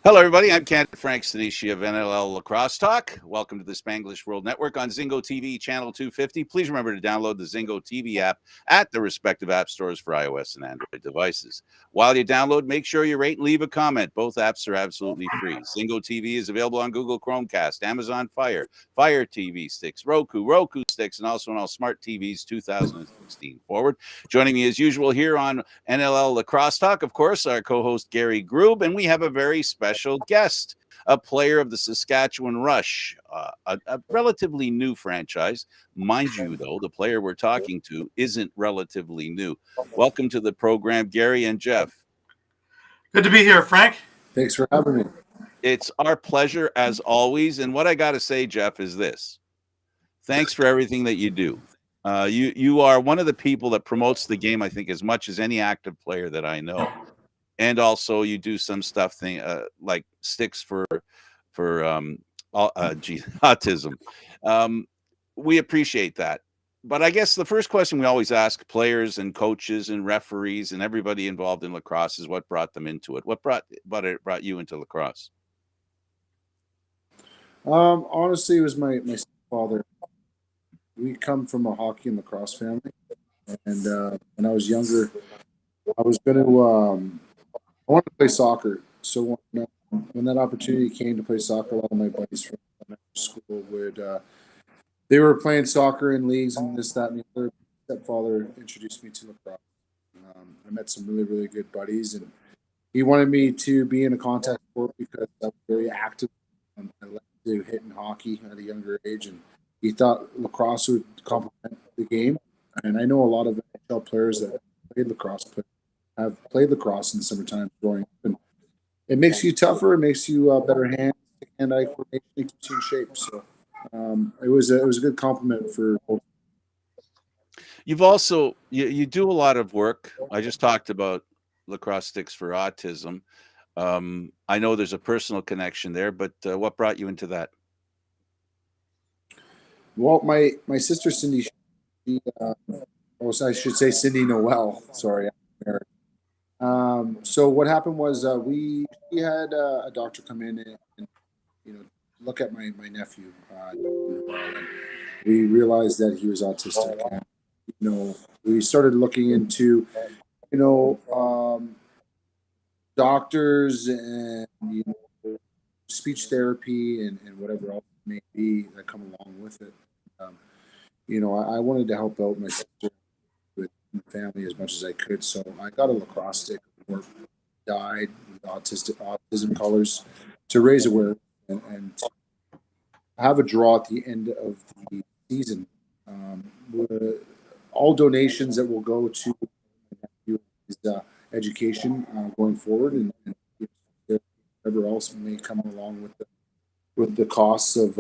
Hello, everybody. I'm Candid Stanisci of NLL Lacrosse Talk. Welcome to the Spanglish World Network on Zingo TV, channel 250. Please remember to download the Zingo TV app at the respective app stores for iOS and Android devices. While you download, make sure you rate and leave a comment. Both apps are absolutely free. Zingo TV is available on Google Chromecast, Amazon Fire, Fire TV sticks, Roku sticks, and also on all smart TVs 2016 forward. Joining me as usual here on NLL Lacrosse Talk, of course, our co-host Gary Groob, and we have a very special guest, a player of the Saskatchewan Rush, a relatively new franchise. Mind you, though, the player we're talking to isn't relatively new. Welcome to the program, Gary and Jeff. Good to be here, Frank. Thanks for having me. It's our pleasure, as always. And what I got to say, Jeff, is this. Thanks for everything that you do. You are one of the people that promotes the game, I think, as much as any active player that I know. And also, you do some stuff like sticks for autism. We appreciate that. But I guess the first question we always ask players and coaches and referees and everybody involved in lacrosse is what brought them into it. What brought you into lacrosse? Honestly, it was my father. We come from a hockey and lacrosse family, and when I was younger, I was going to. I wanted to play soccer, so when that opportunity came to play soccer, a lot of my buddies from school they were playing soccer in leagues and this, that, and the other. Stepfather introduced me to lacrosse. I met some really, really good buddies, and he wanted me to be in a contact sport because I was very active. I liked to hit in hockey at a younger age, and he thought lacrosse would complement the game. And I know a lot of NHL players that played lacrosse, but have played lacrosse in the summertime growing up, and it makes you tougher. It makes you better hands, hand-eye coordination, it keeps you in shape. So it was a good compliment for both. You've also you do a lot of work. I just talked about lacrosse sticks for autism. I know there's a personal connection there, but what brought you into that? Well, my sister Cindy, I should say Cindy Noel. Sorry, I'm married. So what happened was we had a doctor come in and look at my nephew. We realized that he was autistic, and we started looking into doctors and speech therapy and whatever else may be that come along with it. I wanted to help out my sister with my family as much as I could, so I got a lacrosse stick, dyed with autism colors to raise awareness and have a draw at the end of the season. All donations that will go to his education going forward, and whatever else may come along with the costs of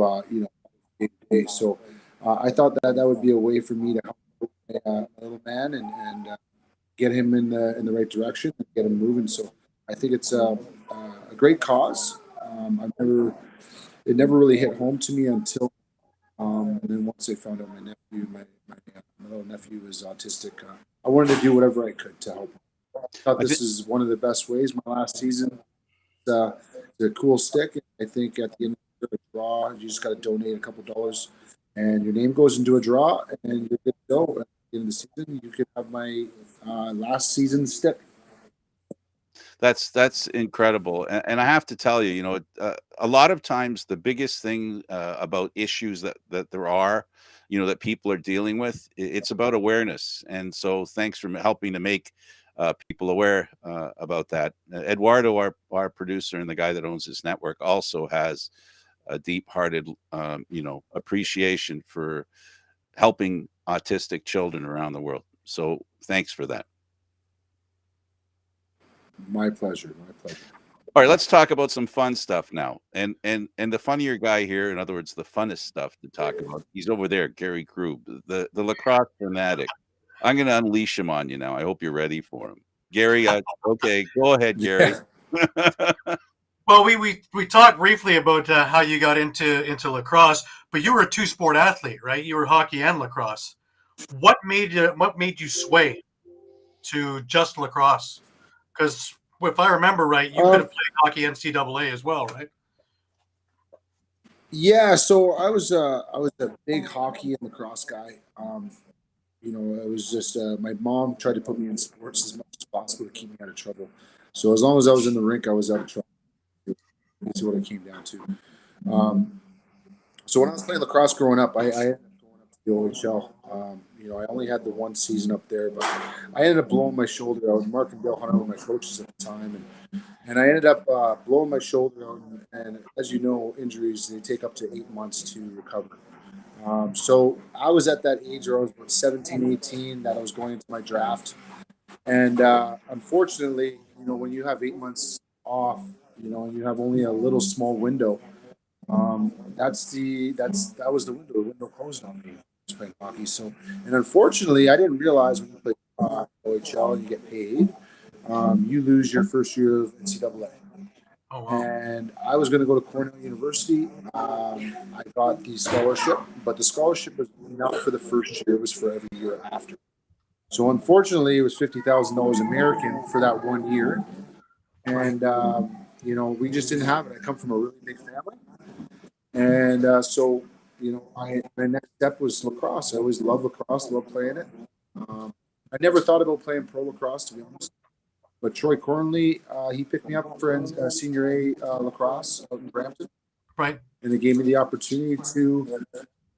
day-to-day. So I thought that would be a way for me to help my little man and get him in the right direction and get him moving. So I think it's a great cause. It never really hit home to me until and then once I found out my little nephew was autistic, I wanted to do whatever I could to help him. I thought this is one of the best ways. My last season, it's a cool stick. I think at the end of the draw, you just got to donate a couple dollars, and your name goes into a draw, and you're good to go. At the end of the season, you could have my last season stick. That's incredible, and I have to tell you, a lot of times the biggest thing about issues that there are, that people are dealing with, it's about awareness. And so, thanks for helping to make people aware about that. Eduardo, our producer and the guy that owns this network, also has a deep-hearted, appreciation for helping autistic children around the world. So, thanks for that. My pleasure. All right, let's talk about some fun stuff now. And the funnier guy here, in other words, the funnest stuff to talk about, he's over there, Gary Groob, the lacrosse fanatic. I'm going to unleash him on you now. I hope you're ready for him. Gary, okay, go ahead, Gary. Yeah. Well, we talked briefly about how you got into lacrosse, but you were a two-sport athlete, right? You were hockey and lacrosse. What made you sway to just lacrosse? Because if I remember right, you could have played hockey NCAA as well, right? Yeah, so I was a big hockey and lacrosse guy. It was just my mom tried to put me in sports as much as possible to keep me out of trouble. So as long as I was in the rink, I was out of trouble. That's what it came down to. Um, so when I was playing lacrosse growing up, I ended up going up to the OHL. I only had the one season up there, but I ended up blowing my shoulder out. Mark and Bill Hunter were my coaches at the time, and I ended up blowing my shoulder out. And as you know, injuries they take up to 8 months to recover. So I was at that age where I was about 17, 18, that I was going into my draft. And unfortunately, when you have 8 months off, and you have only a little small window, that was the window. The window closed on me. I was playing hockey. So, and unfortunately, I didn't realize when you play OHL and you get paid, you lose your first year of NCAA. Oh wow! And I was going to go to Cornell University. I got the scholarship, but the scholarship was not for the first year; it was for every year after. So unfortunately, it was $50,000 American for that 1 year, and we just didn't have it. I come from a really big family, and so my next step was lacrosse. I always loved lacrosse, loved playing it. I never thought about playing pro lacrosse, to be honest. But Troy Cornley, he picked me up for senior A lacrosse out in Brampton, Right. and they gave me the opportunity to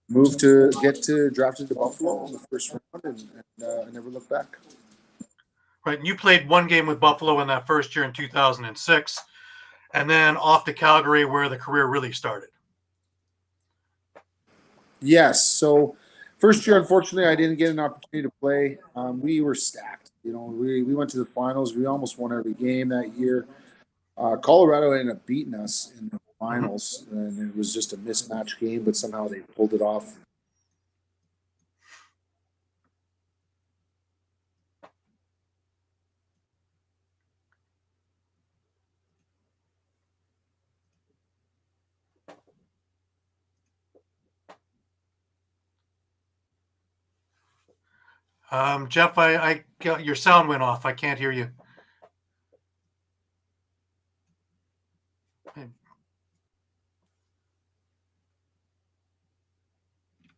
move to get to drafted to Buffalo in the first round, and I never looked back. Right. And you played one game with Buffalo in that first year in 2006, and then off to Calgary, where the career really started. Yes. So first year, unfortunately, I didn't get an opportunity to play. We were stacked. We went to the finals. We almost won every game that year. Colorado ended up beating us in the finals, and it was just a mismatch game, but somehow they pulled it off. Jeff, your sound went off. I can't hear you.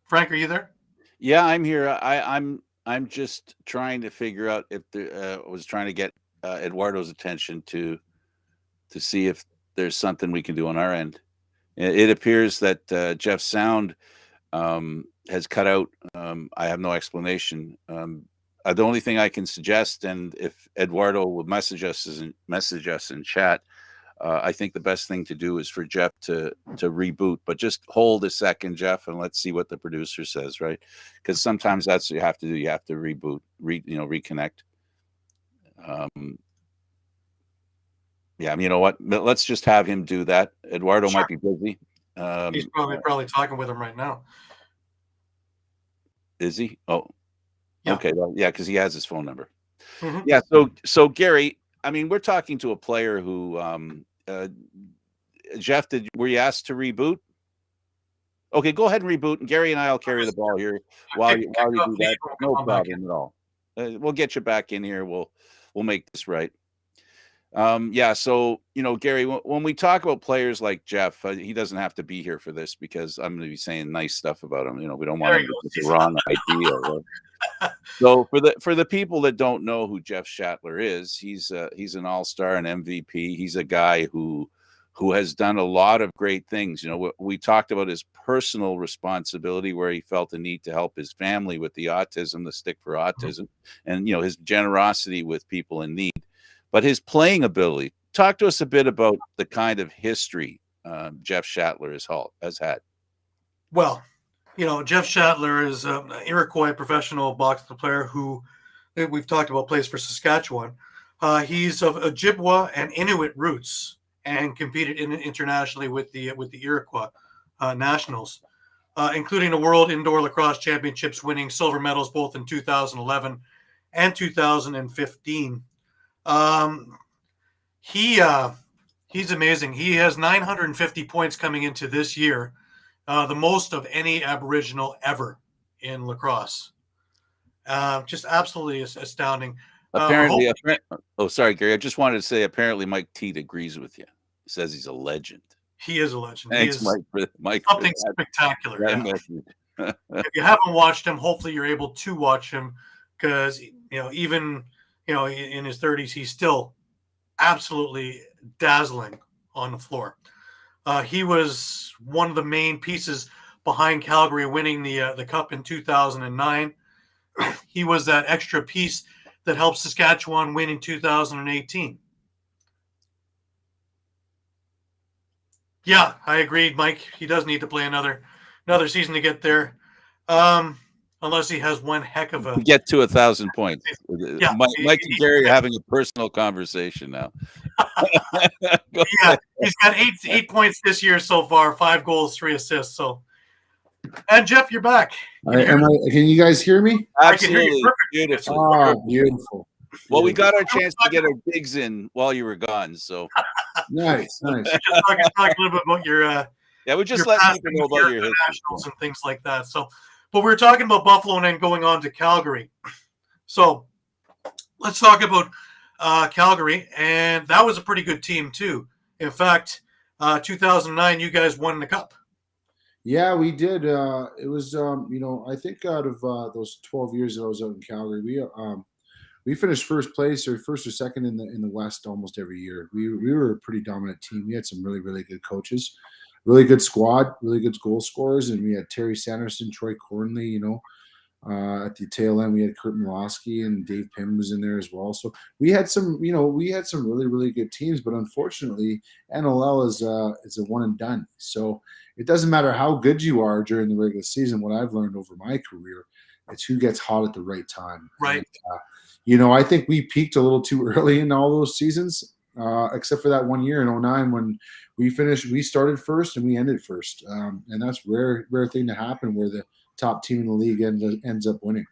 Frank, are you there? Yeah, I'm here. I'm just trying to figure out if I was trying to get Eduardo's attention to see if there's something we can do on our end. It appears that Jeff's sound has cut out. I have no explanation. The only thing I can suggest, and if Eduardo will message us in chat, I think the best thing to do is for Jeff to reboot. But just hold a second, Jeff, and let's see what the producer says, right? Because sometimes that's what you have to do. You have to reboot, reconnect. Yeah, you know what? Let's just have him do that. Eduardo Sure. might be busy. He's probably talking with him right now. Is he? Oh, yeah. Okay. Well, yeah, because he has his phone number. Mm-hmm. Yeah. So Gary, I mean, we're talking to a player who, Jeff, were you asked to reboot? Okay, go ahead and reboot, and Gary and I'll carry the ball here while you do that. No problem at all. We'll get you back in here. We'll make this right. Yeah. So Gary, when we talk about players like Jeff, he doesn't have to be here for this because I'm going to be saying nice stuff about him. We don't want him to get the wrong idea. Right? So for the people that don't know who Jeff Shattler is, he's an all-star, an MVP. He's a guy who has done a lot of great things. We talked about his personal responsibility where he felt the need to help his family with the autism, the Stick for Autism, and his generosity with people in need. But his playing ability. Talk to us a bit about the kind of history Jeff Shattler has had. Well, Jeff Shattler is an Iroquois professional boxing player who we've talked about plays for Saskatchewan. He's of Ojibwa and Inuit roots and competed internationally with the Iroquois nationals, including the World Indoor Lacrosse Championships, winning silver medals both in 2011 and 2015. He's amazing. He has 950 points coming into this year. The most of any Aboriginal ever in lacrosse. Just absolutely astounding. Apparently, sorry, Gary. I just wanted to say, apparently, Mike Teat agrees with you. He says he's a legend. He is a legend. Thanks, he is Mike. something spectacular. That Yeah. message. If you haven't watched him, hopefully you're able to watch him, because even in his 30s, he's still absolutely dazzling on the floor. He was one of the main pieces behind Calgary winning the cup in 2009. He was that extra piece that helped Saskatchewan win in 2018. Yeah, I agreed, Mike. He does need to play another season to get there, unless he has one heck of a to get to 1,000 points. Yeah, Mike and Gary are having a personal conversation now. Yeah, he's got eight points this year so far, 5 goals, 3 assists. So, and Jeff, you're back. Can you guys hear me? Absolutely, beautiful. Oh, beautiful. Well, we got our chance to get our digs in while you were gone. So nice. Just talk a little bit about your we're just letting people know about your nationals and things like that. So, but we were talking about Buffalo and then going on to Calgary. So, let's talk about Calgary, and that was a pretty good team too. In fact, 2009, you guys won the cup. Yeah, we did. It was, I think out of those 12 years that I was out in Calgary, we finished first place or first or second in the West almost every year. We were a pretty dominant team. We had some really, really good coaches, really good squad, really good goal scorers, and we had Terry Sanderson, Troy Cornley. At the tail end, we had Kurt Milosky and Dave Pym was in there as well. So we had some really, really good teams. But unfortunately, NLL is a one and done. So it doesn't matter how good you are during the regular season. What I've learned over my career, it's who gets hot at the right time. Right. And, I think we peaked a little too early in all those seasons, except for that one year in 2009 when we started first and we ended first. And that's rare thing to happen where the top team in the league ends up winning.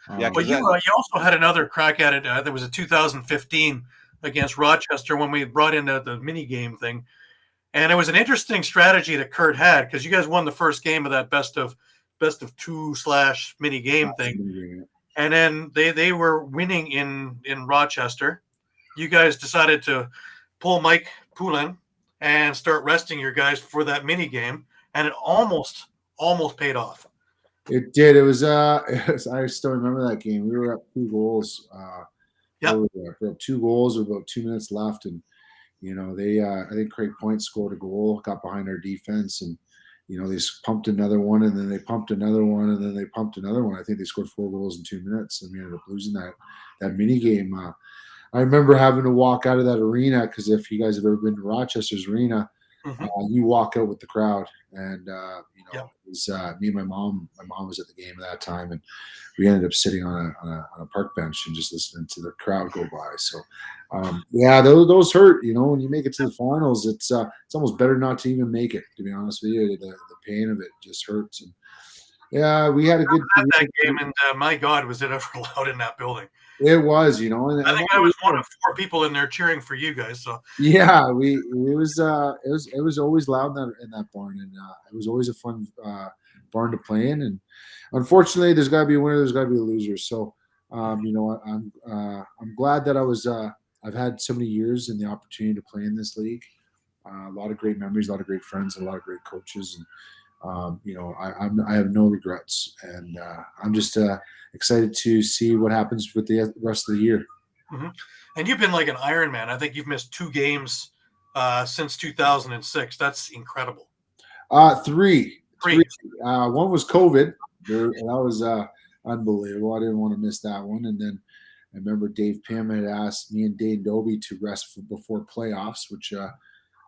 But you also had another crack at it. There was a 2015 against Rochester when we brought in the mini game thing. And it was an interesting strategy that Kurt had, because you guys won the first game of that best of 2/mini game thing. And then they were winning in Rochester. You guys decided to pull Mike Poulin and start resting your guys for that mini game, and it almost paid off. It did. It was. I still remember that game. We were up 2 goals. We were up 2 goals with about 2 minutes left, and they. I think Craig Point scored a goal, got behind our defense, and they pumped another one, and then they pumped another one, and then they pumped another one. I think they scored 4 goals in 2 minutes, and we ended up losing that mini game. I remember having to walk out of that arena, because if you guys have ever been to Rochester's arena, you walk out with the crowd, and it was me and my mom. My mom was at the game at that time, and we ended up sitting on a park bench and just listening to the crowd go by. So, those hurt. When you make it to the finals, it's almost better not to even make it. To be honest with you, the pain of it just hurts. And we had a good that game, and my God, was it ever loud in that building? It was, and I think I was one of 4 people in there cheering for you guys. So yeah, it was always loud in that barn, and it was always a fun barn to play in. And unfortunately, there's got to be a winner, there's got to be a loser. So I'm glad that I've had so many years and the opportunity to play in this league. A lot of great memories, a lot of great friends, and a lot of great coaches. And I have no regrets, and I'm just excited to see what happens with the rest of the year. Mm-hmm. And you've been like an Iron Man. I think you've missed 2 games since 2006. That's incredible. 3. One was COVID. That was unbelievable. I didn't want to miss that one. And then I remember Dave Pym had asked me and Dane Dobie to rest before playoffs, which I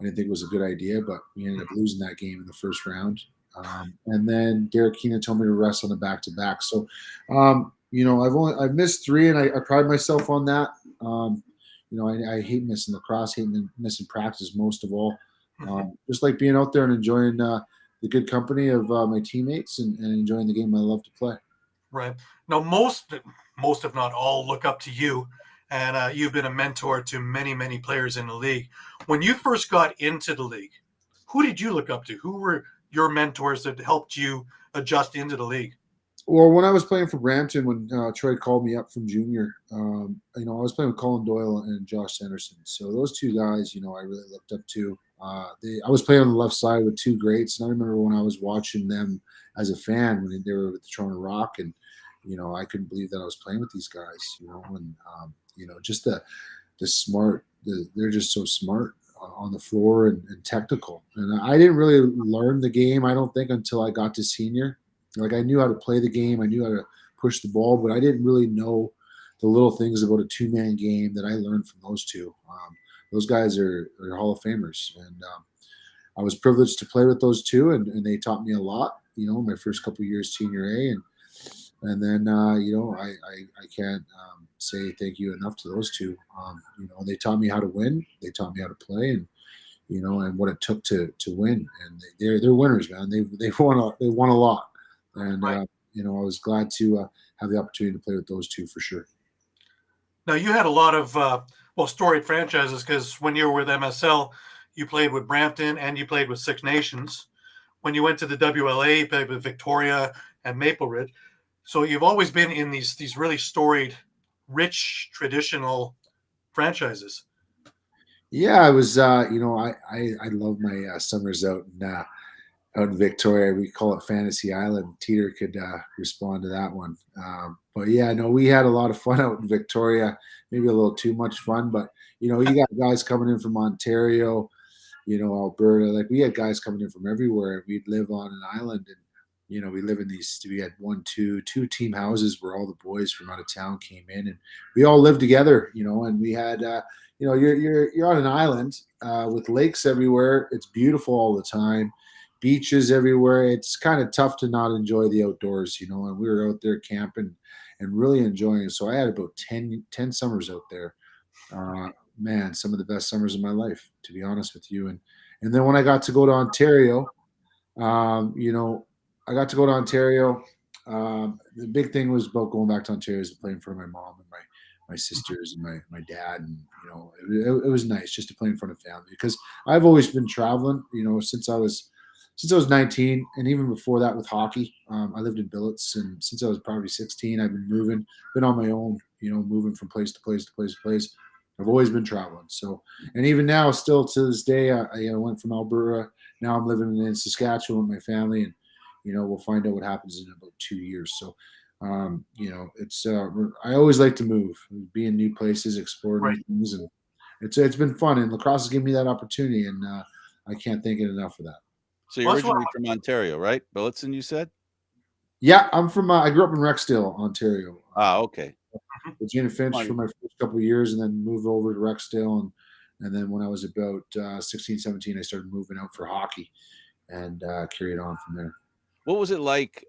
didn't think was a good idea, but we ended up losing that game in the first round. And then Derek Keenan told me to rest on the back-to-back. So, I've missed 3, and I pride myself on that. I hate missing lacrosse, hate missing practice most of all. Just like being out there and enjoying the good company of my teammates and enjoying the game I love to play. Right. Now, most if not all look up to you, and you've been a mentor to many, many players in the league. When you first got into the league, who did you look up to? Who were your mentors that helped you adjust into the league? Well, when I was playing for Brampton, when Troy called me up from junior, I was playing with Colin Doyle and Josh Sanderson. So those two guys, I really looked up to. I was playing on the left side with two greats, and I remember when I was watching them as a fan when they were with the Toronto Rock, and I couldn't believe that I was playing with these guys. And just the smart, they're just so smart on the floor and technical. And I didn't really learn the game, I don't think, until I got to senior. Like, I knew how to play the game, I knew how to push the ball, but I didn't really know the little things about a two-man game that I learned from those two. Those guys are Hall of Famers, and I was privileged to play with those two, and they taught me a lot. My first couple of years senior A, and then I can't say thank you enough to those two. They taught me how to win, they taught me how to play, and and what it took to win. And they're winners, man. They've won a lot. And, Right. I was glad to have the opportunity to play with those two for sure. Now, you had a lot of storied franchises, because when you were with MSL, you played with Brampton and you played with Six Nations. When you went to the WLA, you played with Victoria and Maple Ridge. So you've always been in these really storied, rich, traditional franchises. Yeah, I was, I love my summers out in Victoria. We call it Fantasy Island. Teeter could respond to that one. But yeah, no, we had a lot of fun out in Victoria, maybe a little too much fun, but you got guys coming in from Ontario, Alberta. Like, we had guys coming in from everywhere. We'd live on an island, and we live in we had two team houses where all the boys from out of town came in, and we all lived together, and we had you're on an island with lakes everywhere. It's beautiful all the time, beaches everywhere. It's kind of tough to not enjoy the outdoors, and we were out there camping and really enjoying it. So I had about 10 summers out there. Man, some of the best summers of my life, to be honest with you. And then when I got to go to Ontario, I got to go to Ontario. The big thing was about going back to Ontario is to play in front of my mom and my sisters and my dad, and it was nice just to play in front of family, because I've always been traveling, since I was 19, and even before that with hockey. I lived in Billets, and since I was probably 16, I've been on my own, moving from place to place to place to place. I've always been traveling. So, and even now, still to this day, I went from Alberta. Now I'm living in Saskatchewan with my family, and we'll find out what happens in about 2 years. So, it's I always like to move, be in new places, explore new things, and it's been fun. And lacrosse has given me that opportunity, and I can't thank it enough for that. So you're originally from Ontario, right? Billitson, you said? Yeah, I'm from. I grew up in Rexdale, Ontario. Okay. Virginia Finch for my first couple of years, and then moved over to Rexdale, and then when I was about 16, 17, I started moving out for hockey, and carried on from there. What was it like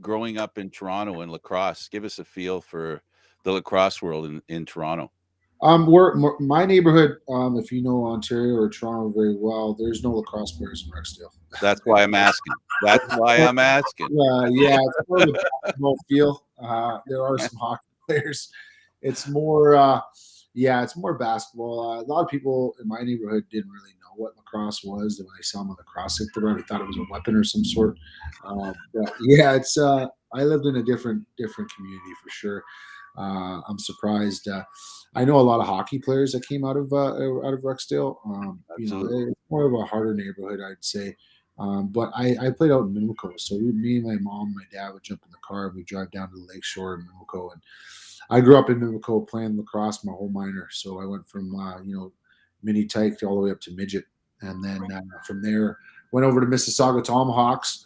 growing up in Toronto and lacrosse? Give us a feel for the lacrosse world in Toronto. My neighborhood, if you know Ontario or Toronto very well, there's no lacrosse players in Rexdale. That's why I'm asking. That's why I'm asking. Yeah, it's more of a basketball feel. There are some hockey players. It's more, it's more basketball. A lot of people in my neighborhood didn't really know what lacrosse was. When they saw them on the cross stick, they probably thought it was a weapon or some sort. But yeah, it's. I lived in a different community for sure. I'm surprised. I know a lot of hockey players that came out of Rexdale. It's more of a harder neighborhood, I'd say. But I played out in Mimco, so me and my mom and my dad would jump in the car and we'd drive down to the lakeshore in Mimco. And I grew up in Mimco playing lacrosse my whole minor, so I went from mini tyke all the way up to midget, and then from there went over to Mississauga Tomahawks.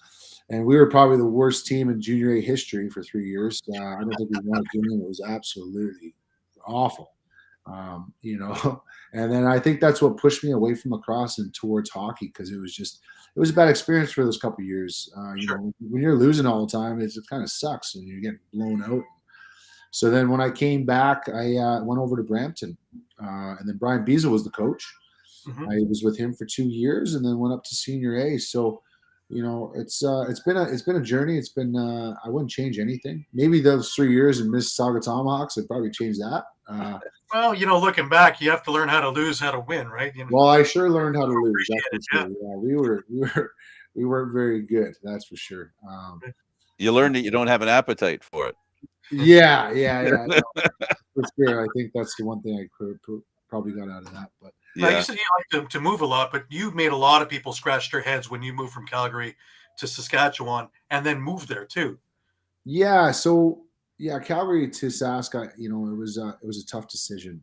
And we were probably the worst team in junior A history for 3 years. I don't think we won a game. It was absolutely awful. And then I think that's what pushed me away from lacrosse and towards hockey, because it was a bad experience for those couple of years. When you're losing all the time, it kind of sucks and you're getting blown out. So then when I came back, I went over to Brampton, and then Brian Beazle was the coach. Mm-hmm. I was with him for 2 years, and then went up to senior A. So it's been a journey. It's been I wouldn't change anything. Maybe those 3 years in Mississauga Tomahawks, I'd probably change that. Well, looking back, you have to learn how to lose, how to win, right? Well, I sure learned how to lose. That's for sure. Yeah, we weren't very good. That's for sure. You learned that you don't have an appetite for it. Yeah. No, for sure. I think that's the one thing I could probably got out of that. But Now, you Yeah. said you like to move a lot, but you made a lot of people scratch their heads when you moved from Calgary to Saskatchewan and then moved there too. yeah, so yeah, Calgary to Sask, it was a tough decision.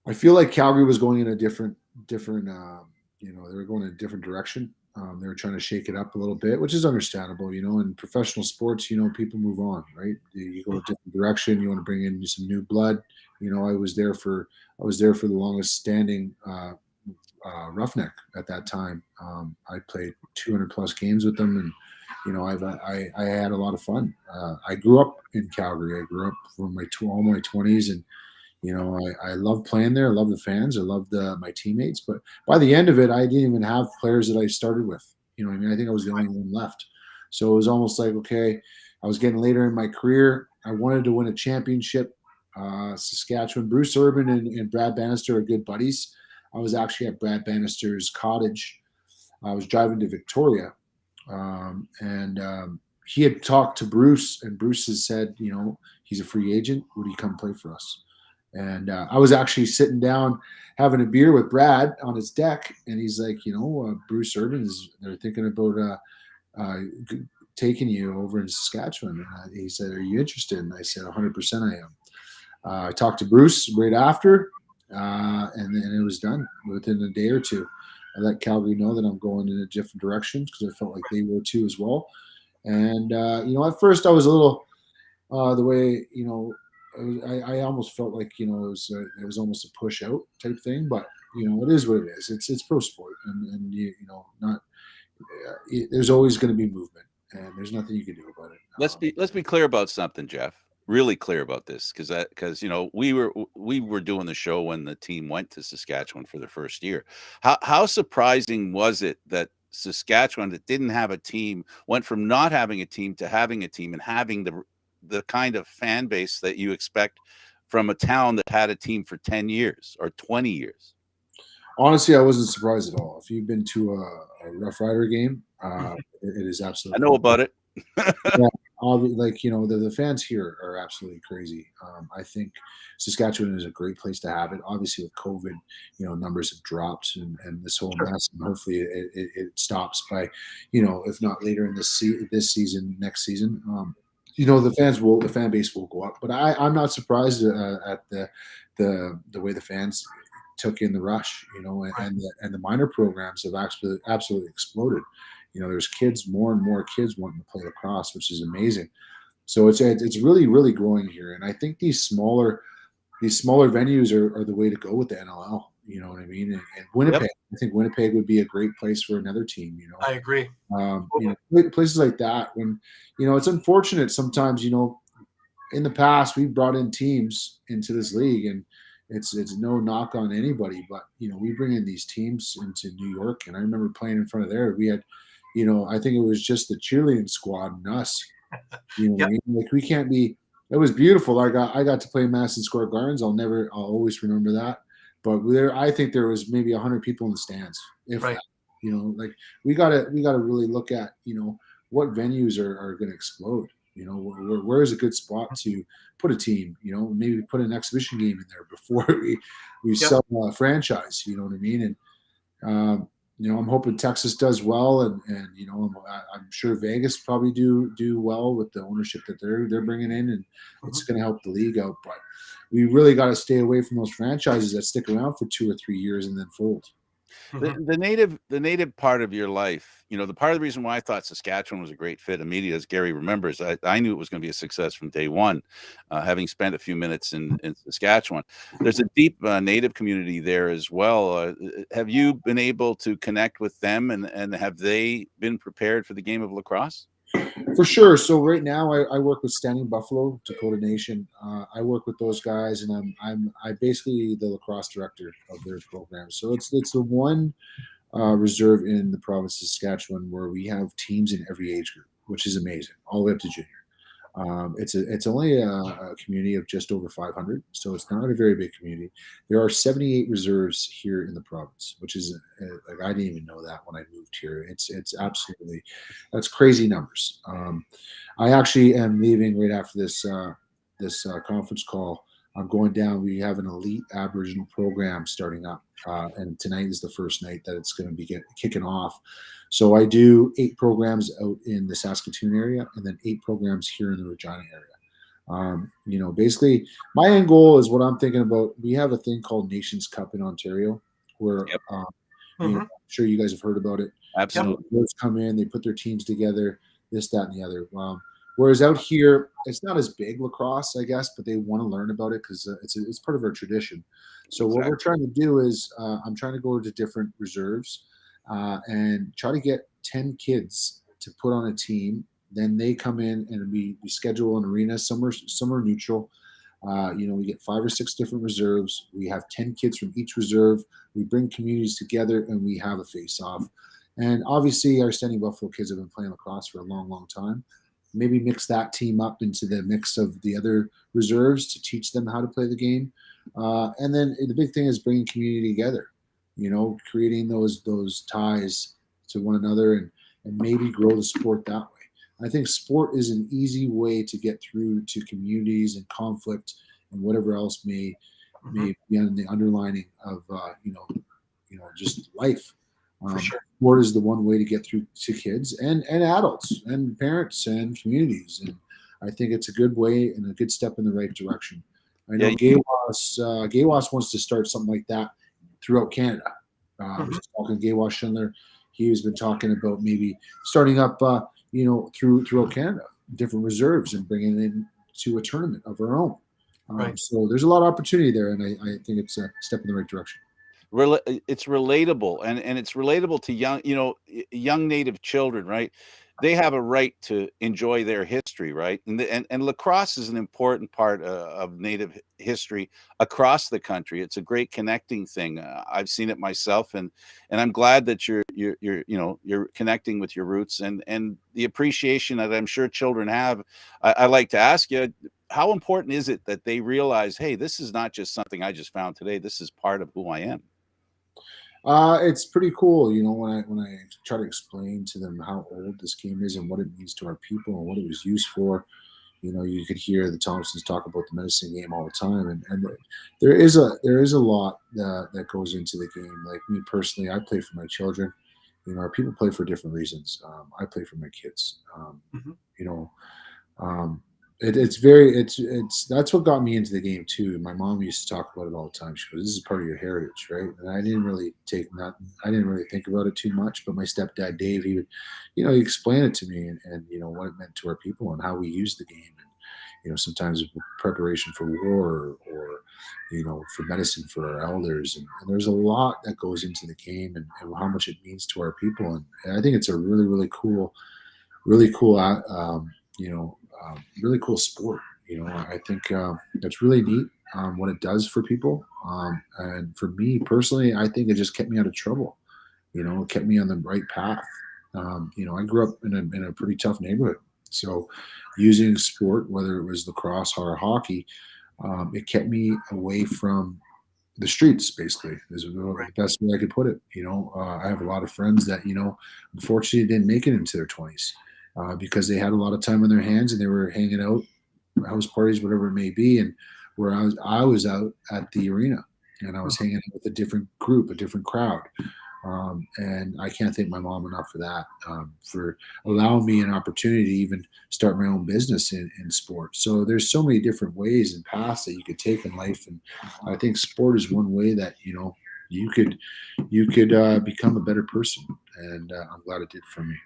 I feel like Calgary was going in a different they were going in a different direction. They were trying to shake it up a little bit, which is understandable. In professional sports, people move on, right? You go a different direction. You want to bring in some new blood. I was there for the longest standing Roughneck at that time. I played 200 plus games with them, and I had a lot of fun. I grew up in Calgary. I grew up from all my 20s, and I love playing there. I love the fans. I love my teammates. But by the end of it, I didn't even have players that I started with. You know what I mean? I think I was the only one left. So it was almost like, okay, I was getting later in my career. I wanted to win a championship. Saskatchewan, Bruce Urban and Brad Bannister are good buddies. I was actually at Brad Bannister's cottage. I was driving to Victoria, and he had talked to Bruce, and Bruce has said, he's a free agent. Would he come play for us? And I was actually sitting down having a beer with Brad on his deck, and he's like, Bruce Urban they're thinking about taking you over in Saskatchewan. And he said, "Are you interested?" And I said, "100% I am." I talked to Bruce right after, and then it was done within a day or two. I let Calgary know that I'm going in a different direction because I felt like they were too as well. And at first I was a little the way I almost felt like it was almost a push out type thing, but it is what it is. It's pro sport, and not there's always going to be movement, and there's nothing you can do about it. Let's be clear about something, Jeff. Really clear about this, because we were doing the show when the team went to Saskatchewan for the first year. How surprising was it that Saskatchewan, that didn't have a team, went from not having a team to having a team and having the kind of fan base that you expect from a town that had a team for 10 years or 20 years? Honestly, I wasn't surprised at all. If you've been to a Rough Rider game, it is I absolutely. know about it. Yeah, the fans here are absolutely crazy. I think Saskatchewan is a great place to have it. Obviously, with COVID, numbers have dropped, and this whole mess, and hopefully it stops by, if not later in this season, next season. The fan base will go up, but I'm not surprised at the way the fans took in the rush, and the minor programs have absolutely exploded. There's more and more kids wanting to play lacrosse, which is amazing. So it's really, really growing here, and I think these smaller venues are the way to go with the NLL. You know what I mean? And Winnipeg, Yep. I think Winnipeg would be a great place for another team. I agree. Places like that. When it's unfortunate sometimes. In the past, we've brought in teams into this league, and it's no knock on anybody, but we bring in these teams into New York, and I remember playing in front of there. We had, I think it was just the cheerleading squad and us. What I mean? Like, we can't be. It was beautiful. I got to play Madison Square Gardens. I'll always remember that. But I think there was maybe 100 people in the stands, if Right. that. Like, we gotta really look at what venues are going to explode. Where is a good spot to put a team? Maybe put an exhibition game in there before we sell a franchise. You know what I mean? And I'm hoping Texas does well, and I'm sure Vegas probably do well with the ownership that they're bringing in, and it's going to help the league out. But we really got to stay away from those franchises that stick around for 2 or 3 years and then fold. The native part of your life, the part of the reason why I thought Saskatchewan was a great fit immediately, as Gary remembers, I knew it was going to be a success from day one, having spent a few minutes in Saskatchewan. There's a deep native community there as well. Have you been able to connect with them, and have they been prepared for the game of lacrosse? For sure. So right now, I work with Standing Buffalo, Dakota Nation. I work with those guys, and I'm basically the lacrosse director of their program. So it's the one reserve in the province of Saskatchewan where we have teams in every age group, which is amazing, all the way up to junior. It's only a community of just over 500, so it's not a very big community. There are 78 reserves here in the province, which is like I didn't even know that when I moved here. It's absolutely that's crazy numbers. I actually am leaving right after this conference call. I'm going down. We have an elite Aboriginal program starting up, and tonight is the first night that it's going to be kicking off. So I do 8 programs out in the Saskatoon area, and then 8 programs here in the Regina area. Basically, my end goal is what I'm thinking about. We have a thing called Nations Cup in Ontario, where Yep. I'm sure you guys have heard about it. Absolutely. Players come in, they put their teams together, this, that, and the other. Whereas out here, it's not as big lacrosse, I guess, but they want to learn about it because it's part of our tradition. So what we're trying to do is I'm trying to go to different reserves and try to get 10 kids to put on a team. Then they come in and we schedule an arena. Some are neutral. We get 5 or 6 different reserves. We have 10 kids from each reserve. We bring communities together and we have a face-off. And obviously, our Standing Buffalo kids have been playing lacrosse for a long, long time. Maybe mix that team up into the mix of the other reserves to teach them how to play the game. And then the big thing is bringing community together, creating those ties to one another and maybe grow the sport that way. I think sport is an easy way to get through to communities and conflict and whatever else may be on the underlining of just life. For sure. Sport is the one way to get through to kids and adults and parents and communities, and I think it's a good way and a good step in the right direction. I know Gaywas wants to start something like that throughout Canada. I was talking to Gaywas Schindler. He's been talking about maybe starting up throughout Canada, different reserves, and bringing it in to a tournament of our own. Right. So there's a lot of opportunity there, and I think it's a step in the right direction. It's relatable, and it's relatable to young Native children, right? They have a right to enjoy their history, right? And lacrosse is an important part of Native history across the country. It's a great connecting thing. I've seen it myself, and I'm glad that you're connecting with your roots and the appreciation that I'm sure children have. I like to ask you, how important is it that they realize, hey, this is not just something I just found today. This is part of who I am. It's pretty cool, when I try to explain to them how old this game is and what it means to our people and what it was used for. You could hear the Thompsons talk about the medicine game all the time, and there is a lot that goes into the game. Like me personally, I play for my children. Our people play for different reasons. I play for my kids. It's that's what got me into the game too. My mom used to talk about it all the time. She goes, "This is part of your heritage, right?" And I didn't really think about it too much. But my stepdad Dave, he would, he explain it to me and what it meant to our people and how we use the game. And sometimes preparation for war or for medicine for our elders. And there's a lot that goes into the game and how much it means to our people. And I think it's a really, really cool, really cool really cool sport. I think it's really neat what it does for people. And for me personally, I think it just kept me out of trouble. It kept me on the right path. I grew up in a pretty tough neighborhood. So using sport, whether it was lacrosse or hockey, it kept me away from the streets, basically, is the best way I could put it. I have a lot of friends that, unfortunately didn't make it into their 20s. Because they had a lot of time on their hands and they were hanging out, house parties, whatever it may be. And where I was out at the arena and I was hanging out with a different group, a different crowd. And I can't thank my mom enough for that, for allowing me an opportunity to even start my own business in sport. So there's so many different ways and paths that you could take in life. And I think sport is one way that, you could become a better person. And I'm glad it did for me.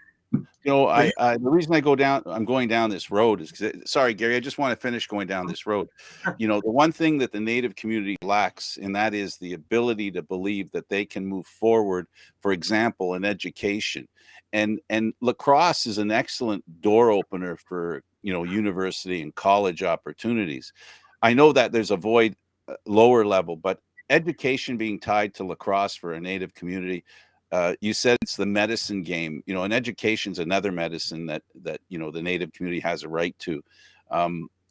The reason I'm going down this road is because, sorry, Gary, I just want to finish going down this road. The one thing that the Native community lacks, and that is the ability to believe that they can move forward, for example, in education. And lacrosse is an excellent door opener for, university and college opportunities. I know that there's a void lower level, but education being tied to lacrosse for a Native community. You said it's the medicine game, and education's another medicine that the Native community has a right to.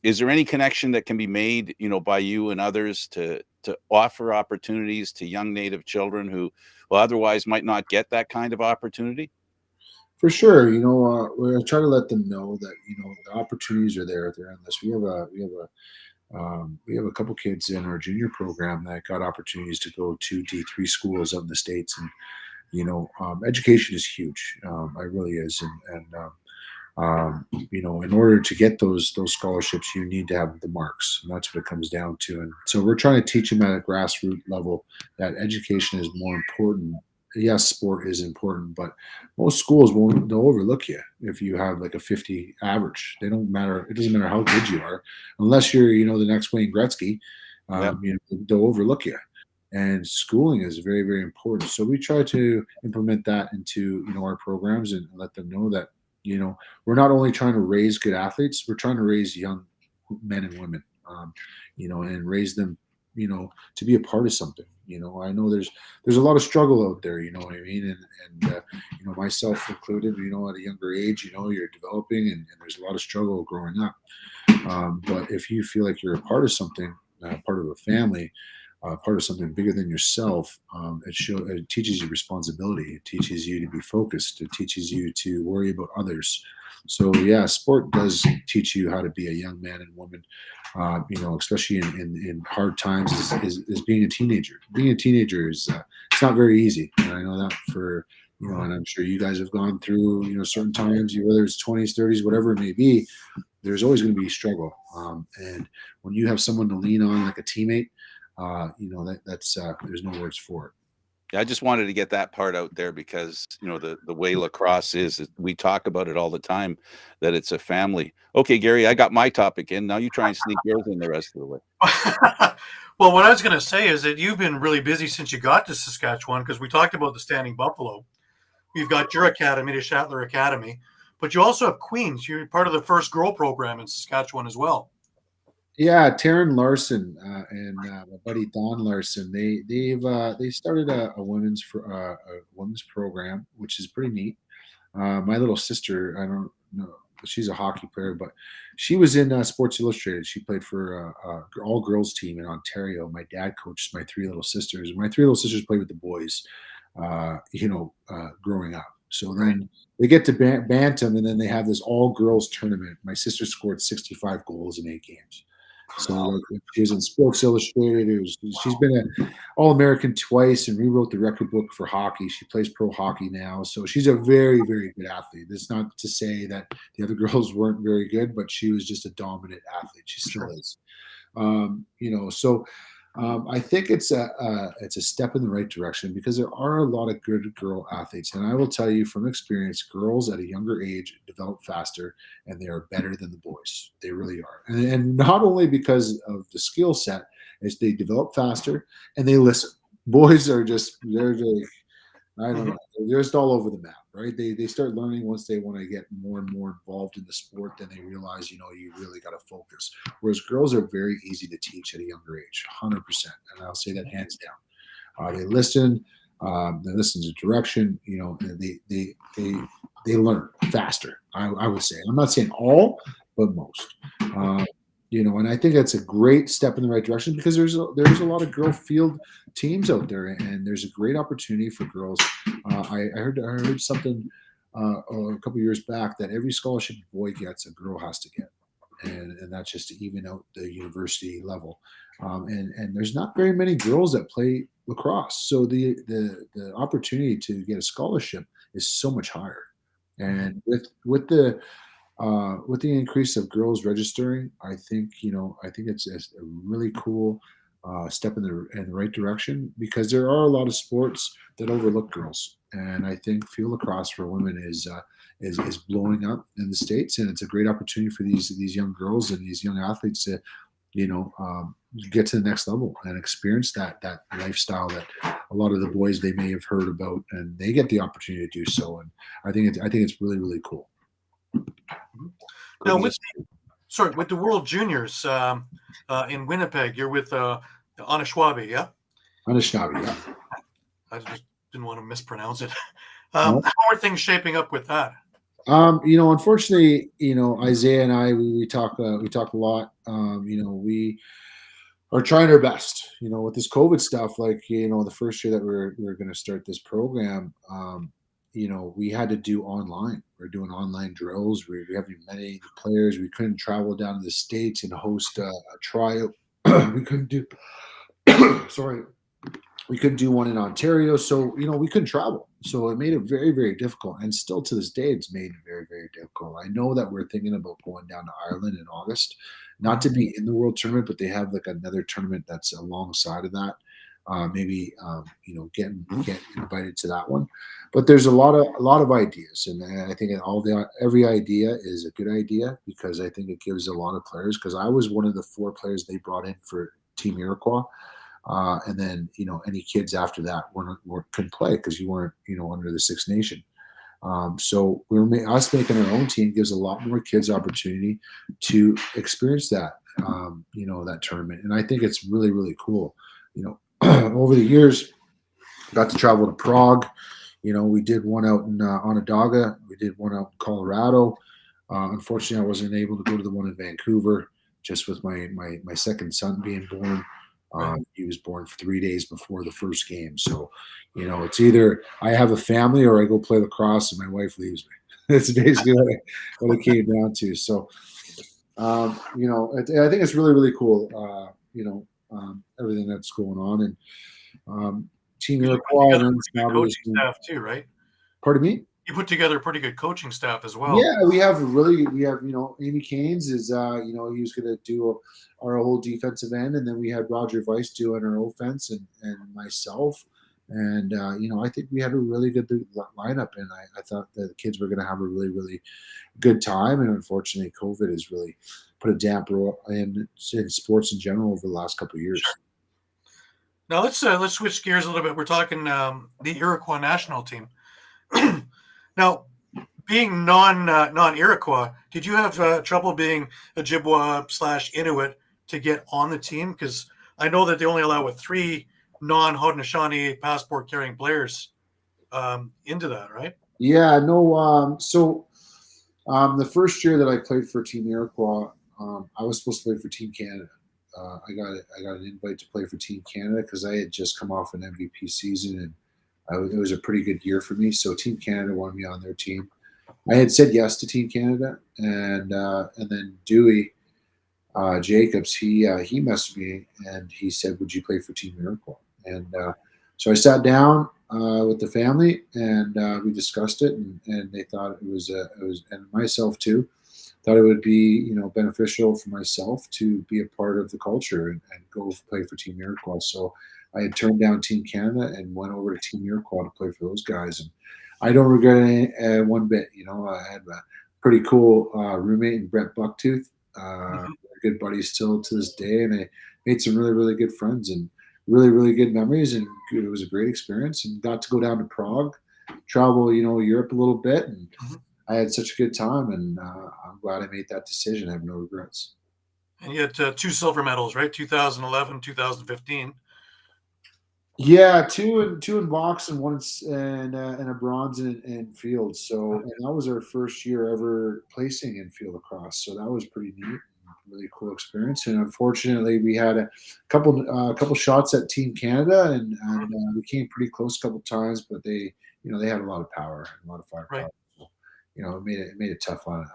Is there any connection that can be made, by you and others to offer opportunities to young Native children who otherwise might not get that kind of opportunity? For sure, we try to let them know that the opportunities are there. They're endless. We have a couple kids in our junior program that got opportunities to go to D3 schools out in the States, and education is huge. It really is, in order to get those scholarships, you need to have the marks, and that's what it comes down to. And so we're trying to teach them at a grassroots level that education is more important. Yes, sport is important, but most schools they'll overlook you if you have like a 50 average. They don't matter. It doesn't matter how good you are, unless you're the next Wayne Gretzky. Yep. They'll overlook you. And schooling is very, very important. So we try to implement that into our programs and let them know that we're not only trying to raise good athletes, we're trying to raise young men and women, and raise them, to be a part of something. I know there's a lot of struggle out there, you know what I mean? And myself included, at a younger age, you're developing and there's a lot of struggle growing up. But if you feel like you're a part of something, part of a family, part of something bigger than yourself, it teaches you responsibility. It teaches you to be focused. It teaches you to worry about others. So yeah, sport does teach you how to be a young man and woman. Especially in hard times, is being a teenager. Being a teenager is it's not very easy, and I know that for and I'm sure you guys have gone through certain times, whether it's 20s, 30s, whatever it may be. There's always going to be struggle, and when you have someone to lean on like a teammate, that's there's no words for it. Yeah, I just wanted to get that part out there because the way lacrosse is, we talk about it all the time, that it's a family. Okay, Gary, I got my topic in. Now you try and sneak yours in the rest of the way. Well, what I was going to say is that you've been really busy since you got to Saskatchewan, because we talked about the Standing Buffalo. You've got your academy, the Shattler Academy, but you also have Queens. You're part of the first girl program in Saskatchewan as well. Yeah, Taryn Larson and my buddy Don Larson, they started a women's program, which is pretty neat. My little sister, I don't know, she's a hockey player, but she was in Sports Illustrated. She played for all girls team in Ontario. My dad coached my three little sisters. My three little sisters played with the boys, growing up. So then they get to Bantam, and then they have this all girls tournament. My sister scored 65 goals in 8 games. So she was in Sports Illustrated. She's been an All-American twice and rewrote the record book for hockey. She plays pro hockey now. So she's a very, very good athlete. That's not to say that the other girls weren't very good, but she was just a dominant athlete. She still is. I think it's a step in the right direction because there are a lot of good girl athletes. And I will tell you from experience, girls at a younger age develop faster and they are better than the boys. They really are. And not only because of the skill set, is they develop faster and they listen. Boys are they're I don't know. They're just all over the map, right? They start learning once they want to get more and more involved in the sport. Then they realize, you really got to focus. Whereas girls are very easy to teach at a younger age, 100%. And I'll say that hands down. They listen. They listen to direction. And they learn faster. I would say. I'm not saying all, but most. And I think that's a great step in the right direction because there's a lot of girl field teams out there, and there's a great opportunity for girls. I heard something a couple years back that every scholarship a boy gets, a girl has to get, and that's just to even out the university level. And there's not very many girls that play lacrosse, so the opportunity to get a scholarship is so much higher. And with the increase of girls registering, I think it's a really cool step in the right direction because there are a lot of sports that overlook girls, and I think field lacrosse for women is blowing up in the States, and it's a great opportunity for these young girls and these young athletes to get to the next level and experience that lifestyle that a lot of the boys they may have heard about, and they get the opportunity to do so. And I think it's really, really cool. Now, with the World Juniors in Winnipeg, you're with Anishinaabe, yeah? Anishinaabe, yeah. I just didn't want to mispronounce it. No. How are things shaping up with that? Unfortunately, Isaiah and I, we talk a lot. We are trying our best, with this COVID stuff. Like, the first year that we are going to start this program, we had to do online. We're doing online drills. We haven't many players. We couldn't travel down to the States and host a tryout. We couldn't do, sorry, we couldn't do one in Ontario. So, we couldn't travel. So it made it very, very difficult. And still to this day, it's made it very, very difficult. I know that we're thinking about going down to Ireland in August, not to be in the World Tournament, but they have like another tournament that's alongside of that. Maybe get invited to that one. But there's a lot of ideas, and I think every idea is a good idea, because I think it gives a lot of players. Because I was one of the 4 players they brought in for Team Iroquois. And then, any kids after that couldn't play because you weren't, under the Six Nation. So us making our own team gives a lot more kids opportunity to experience that, that tournament. And I think it's really, really cool. Over the years, got to travel to Prague. We did one out in Onondaga. We did one out in Colorado. Unfortunately, I wasn't able to go to the one in Vancouver, just with my second son being born. He was born 3 days before the first game. So, it's either I have a family or I go play lacrosse and my wife leaves me. That's basically what it came down to. So, I think it's really, really cool, everything that's going on. And Team Iroquois and coaching staff too, right? Pardon me? You put together a pretty good coaching staff as well. Yeah, we have Amy Caines is he was going to do our whole defensive end, and then we had Roger Weiss doing our offense, and myself, and I think we had a really good lineup, and I thought that the kids were going to have a really, really good time, and unfortunately, COVID has really put a damper in sports in general over the last couple of years. Sure. Now let's switch gears a little bit. We're talking the Iroquois national team. Now, being non-Iroquois, did you have trouble being Ojibwa/Inuit to get on the team? Because I know that they only allow 3 non-Haudenosaunee passport-carrying players into that, right? Yeah, no. So the first year that I played for Team Iroquois, I was supposed to play for Team Canada. I got an invite to play for Team Canada because I had just come off an MVP season, and it was a pretty good year for me. So Team Canada wanted me on their team. I had said yes to Team Canada, and then Dewey Jacobs, he messaged me and he said, "Would you play for Team Iroquois?" And so I sat down with the family, and we discussed it, and they thought it was and myself too, thought it would be beneficial for myself to be a part of the culture and go play for Team Iroquois. So I had turned down Team Canada and went over to Team Iroquois to play for those guys, and I don't regret it one bit. I had a pretty cool roommate in Brett Bucktooth. Good buddies still to this day, and I made some really, really good friends and really, really good memories, and it was a great experience. And got to go down to Prague, travel, Europe a little bit, and I had such a good time, and I'm glad I made that decision. I have no regrets. And you had 2 silver medals, right? 2011, 2015. Yeah, two in box and one and a bronze in field. So, and that was our first year ever placing in field lacrosse. So that was pretty neat, really cool experience. And unfortunately, we had a couple shots at Team Canada, and we came pretty close a couple times, but they had a lot of power and a lot of firepower. Right. So, it made it tough on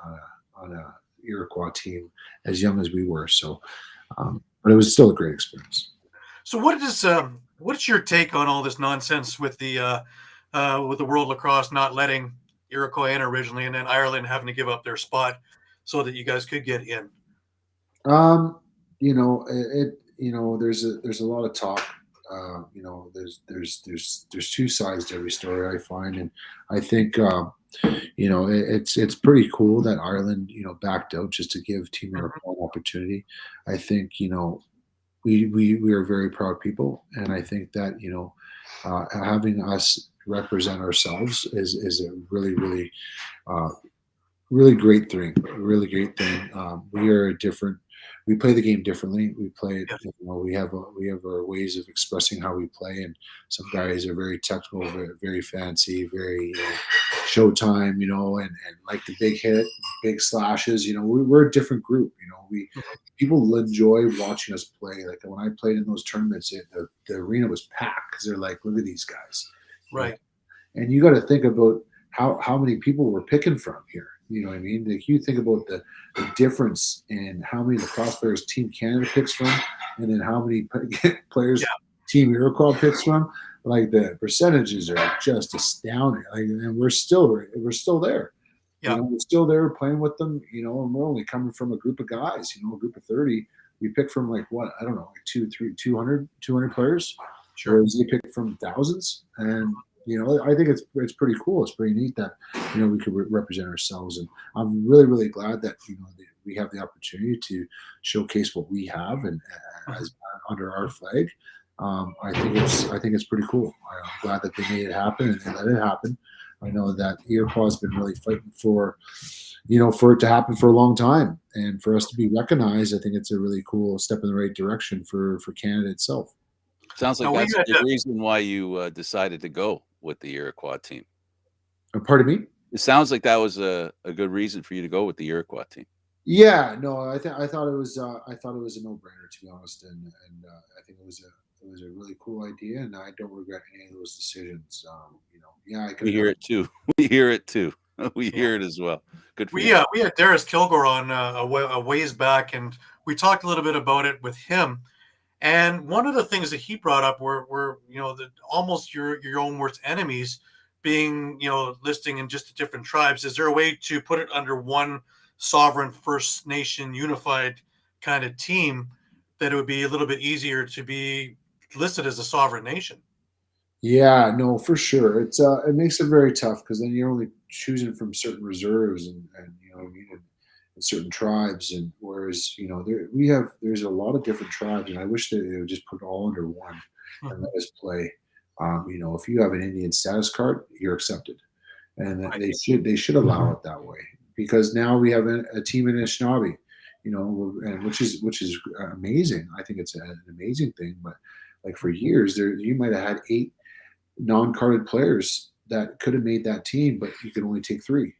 a Iroquois team as young as we were. So, but it was still a great experience. So what's your take on all this nonsense with the World Lacrosse not letting Iroquois in originally, and then Ireland having to give up their spot so that you guys could get in? There's a lot of talk. There's 2 sides to every story, I find, and I think it's pretty cool that Ireland backed out just to give Team Iroquois an opportunity. I think we are very proud people, and I think that having us represent ourselves is a really, really really great thing. We are a different we play the game differently. We play it. Yes. We have our ways of expressing how we play, and some guys are very technical, very, very fancy, very showtime, and like the big hit, big slashes. We're a different group. People enjoy watching us play. Like when I played in those tournaments, the arena was packed because they're like, look at these guys. Right. And you got to think about how many people we're picking from here. You know what I mean? Like you think about the difference in how many lacrosse players Team Canada picks from, and then how many players Team Iroquois picks from. Like the percentages are just astounding. Like, and we're still there. Yeah. We're still there playing with them. And we're only coming from a group of guys. A group of 30. We pick from like what, I don't know, like 200 players. Sure. Whereas they pick from thousands. And I think it's pretty cool. It's pretty neat that we could represent ourselves, and I'm really, really glad that we have the opportunity to showcase what we have and as under our flag. I think it's pretty cool. I'm glad that they made it happen and they let it happen. I know that Iroquois has been really fighting for it to happen for a long time, and for us to be recognized, I think it's a really cool step in the right direction for Canada itself. Sounds like that's the reason why you decided to go with the Iroquois team. Pardon me? It sounds like that was a good reason for you to go with the Iroquois team. Yeah, no, I thought it was a no-brainer, to be honest, and I think it was a really cool idea, and I don't regret any of those decisions. I could. We hear it too. We hear it too. We hear it as well. Good for you. We had Darius Kilgore on a ways back, and we talked a little bit about it with him. And one of the things that he brought up were almost your own worst enemies being, listing in just the different tribes. Is there a way to put it under one sovereign First Nation unified kind of team that it would be a little bit easier to be listed as a sovereign nation? Yeah, no, for sure. It makes it very tough because then you're only choosing from certain reserves and certain tribes, and whereas there's a lot of different tribes, and I wish that they would just put it all under one and let us play. If you have an Indian status card, you're accepted, and they should allow it that way, because now we have a team in Anishinaabe, and which is amazing. I think it's an amazing thing, but like for years you might have had 8 non-carded players that could have made that team, but you could only take 3.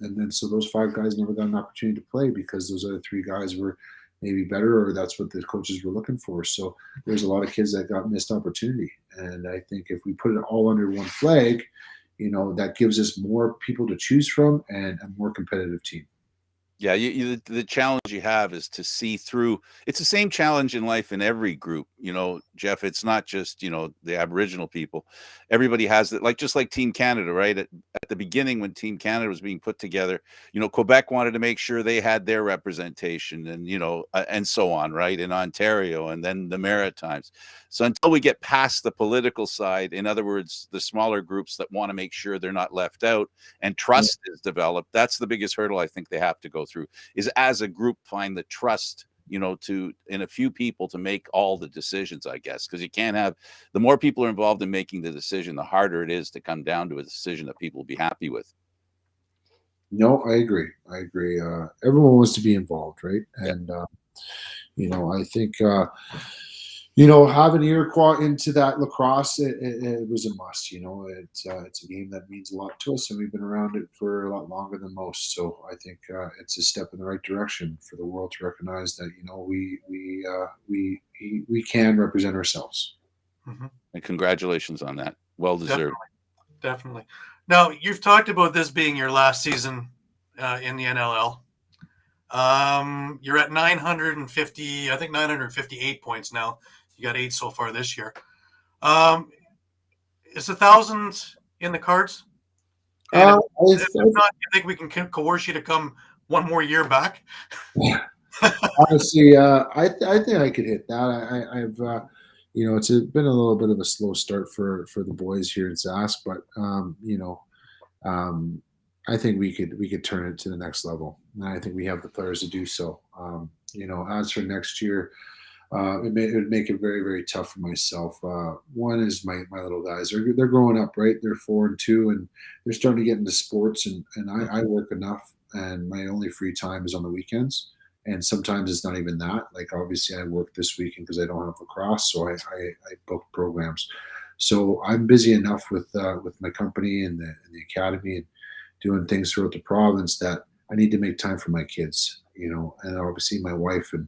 And then so those 5 guys never got an opportunity to play because those other 3 guys were maybe better, or that's what the coaches were looking for. So there's a lot of kids that got missed opportunity. And I think if we put it all under one flag, that gives us more people to choose from and a more competitive team. Yeah, the challenge you have is to see through. It's the same challenge in life in every group, Jeff. It's not just, the Aboriginal people. Everybody has it, just like Team Canada, right? At the beginning, when Team Canada was being put together, Quebec wanted to make sure they had their representation, and, and so on, right? In Ontario, and then the Maritimes. So until we get past the political side, in other words, the smaller groups that want to make sure they're not left out and trust is developed, that's the biggest hurdle I think they have to go through, is as a group find the trust, in a few people to make all the decisions, I guess, because you can't have, the more people are involved in making the decision, the harder it is to come down to a decision that people will be happy with. No, I agree. Everyone wants to be involved, right? And I think having Iroquois into that lacrosse, it was a must. It's a game that means a lot to us, and we've been around it for a lot longer than most. So I think it's a step in the right direction for the world to recognize that we can represent ourselves. Mm-hmm. And congratulations on that. Well deserved. Definitely. Now, you've talked about this being your last season in the NLL. You're at 950, I think 958 points now. You got 8 so far this year. Is 1,000 in the cards? If not, you think we can coerce you to come one more year back? Honestly, I think I could hit that. I've it's been a little bit of a slow start for the boys here in Sask, but I think we could turn it to the next level, and I think we have the players to do so. As for next year, it would make it very, very tough for myself. One is my little guys. They're growing up, right? They're 4 and 2, and they're starting to get into sports, and I work enough, and my only free time is on the weekends. And sometimes it's not even that. Like obviously, I work this weekend because I don't have lacrosse, so I book programs. So I'm busy enough with my company and the academy and doing things throughout the province that I need to make time for my kids. And obviously my wife and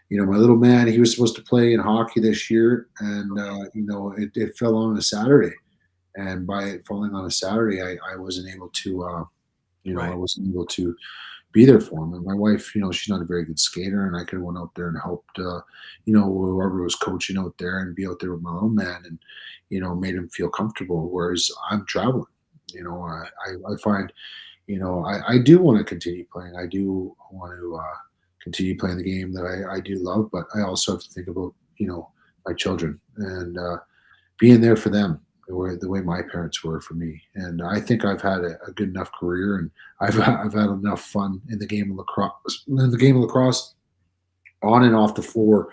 my little man. He was supposed to play in hockey this year, and it fell on a Saturday. And by it falling on a Saturday, I wasn't able to. I Right. wasn't able to be there for him. And my wife, she's not a very good skater, and I could have went out there and helped, whoever was coaching out there and be out there with my own man and, made him feel comfortable. Whereas I'm traveling, I find, I do want to continue playing. I do want to continue playing the game that I do love, but I also have to think about, my children and being there for them the way my parents were for me. And I think I've had a good enough career, and I've had enough fun in the game of lacrosse, on and off the floor.